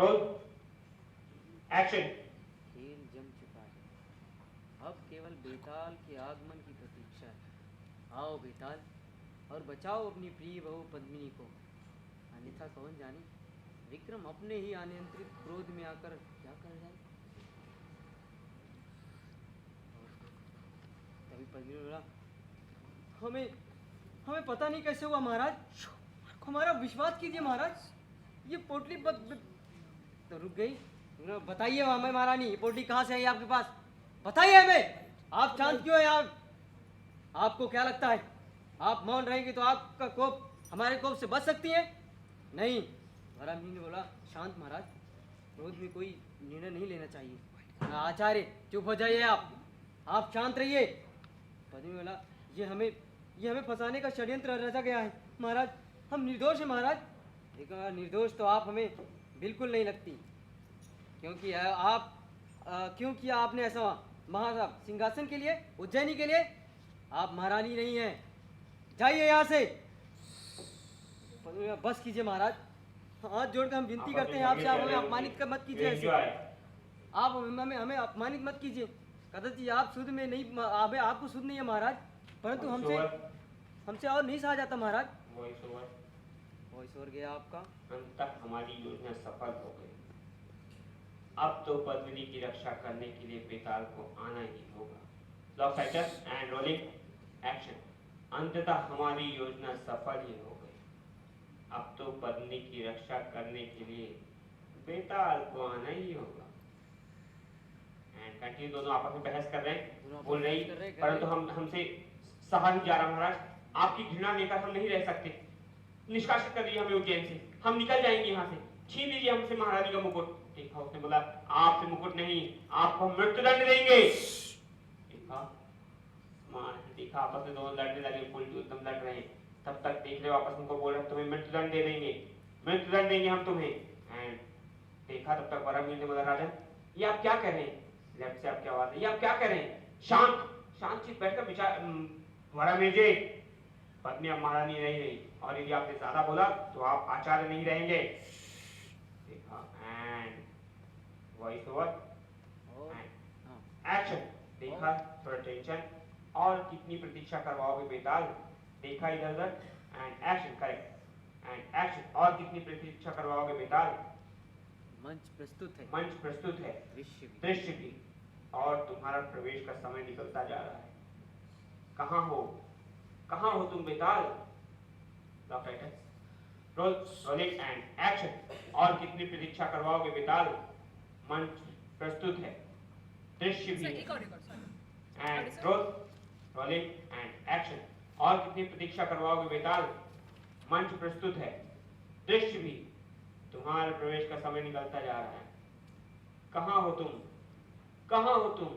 Roll action. खेल जम चुका है, अब केवल बेताल के आगमन की प्रतीक्षा है। आओ बेताल, और बचाओ अपनी प्रिय बहू पद्मिनी को, अन्यथा कौन जाने विक्रम अपने ही अनियंत्रित क्रोध में आकर क्या कर जाए। तभी पद्मिनी बोला, हमें हमें पता नहीं कैसे हुआ महाराज, हमारा विश्वास कीजिए महाराज, ये पोटली तो रुक गई। बताइए हमें महारानी, ये पोटली कहाँ से आई आपके पास, बताइए हमें, आप शांत क्यों हैं आप, आपको क्या लगता है आप मौन रहेंगे तो आपका कोप हमारे कोप से बच सकती है? नहीं। वरामिनी ने बोला, शांत महाराज, क्रोध में कोई निर्णय नहीं लेना चाहिए। आचार्य चुप हो जाइए, आप शांत रहिए। पद्मिनी बोला, ये हमें फंसाने का षड्यंत्र रचा गया है महाराज, हम निर्दोष हैं महाराज। एक निर्दोष तो आप हमें बिल्कुल नहीं लगती, क्योंकि आपने ऐसा महाराज सिंहासन के लिए, उज्जैनी के लिए, आप महारानी नहीं हैं, जाइए यहाँ से। बस कीजिए महाराज, हाथ जोड़कर हम विनती करते हैं आपसे, आप हमें अपमानित मत कीजिए ऐसे, आप हमें अपमानित मत कीजिए। कदाचित आप शुद्ध में नहीं, आपको शुद्ध नहीं है महाराज, परंतु हमसे और नहीं सहा जाता महाराज। वॉइस ओवर गया आपका। अंततः हमारी योजना सफल हो गई, अब तो पद्मिनी की रक्षा करने के लिए बेताल को आना ही होगा। Lock fighter and rolling action. अंततः हमारी योजना सफल ही हो गई, अब तो पद्मिनी की रक्षा करने के लिए बेताल को आना ही होगा। एंड कंटिन्यू, दोनों आपस में बहस कर रहे हैं, बोल रही, परंतु हमसे सहा नहीं जा रहा महाराज, आपकी घृणा लेकर हम नहीं रह सकते, निष्कासित कर दीजिए हमें उज्जैन से, हम निकल जाएंगे यहाँ से, छीन लीजिए हमसे महारानी का मुकुट। देखा, उसने बोला, आपसे मुकुट नहीं, आपको मृत्युदंड देंगे। देखा आपस में दोनों लड़ने लगे, एकदम लड़ रहे हैं। तब तक देख रहे वापस उनको बोल रहे, तुम्हें मृत्युदंड दे देंगे, मृत्युदंड देंगे हम तुम्हें। एंड देखा तब तक वरामिनी ने बोला, राजन ये आप क्या कह रहे हैं? लेफ्ट से आपकी आवाज है, ये आप क्या कह रहे हैं? शांत शांत चित बैठकर विचार। वरामिनी जी, पत्नी अब महारानी नहीं रही, और यदि आपने ज्यादा बोला तो आप आचार्य नहीं रहेंगे। देखा, एंड वॉइस ओवर एक्शन। देखा, थोड़ा टेंशन, और कितनी प्रतीक्षा करवाओगे बेताल? देखा इधर उधर, and action, correct, and action, और कितनी प्रतीक्षा करवाओगे बेताल? मंच प्रस्तुत है, मंच प्रस्तुत है, दृश्य भी, और तुम्हारा प्रवेश का समय निकलता जा रहा है। कहाँ हो तुम बेताल? Rolling and action. और कितनी प्रतीक्षा करवाओगे बेताल? मंच प्रस्तुत है, दृश्य भी, एंड रोलिंग एंड एक्शन। और कितनी प्रतीक्षा करवाओगे बेताल? मंच प्रस्तुत है, दृश्य भी, तुम्हारे प्रवेश का समय निकलता जा रहा है। कहाँ हो तुम? कहाँ हो तुम?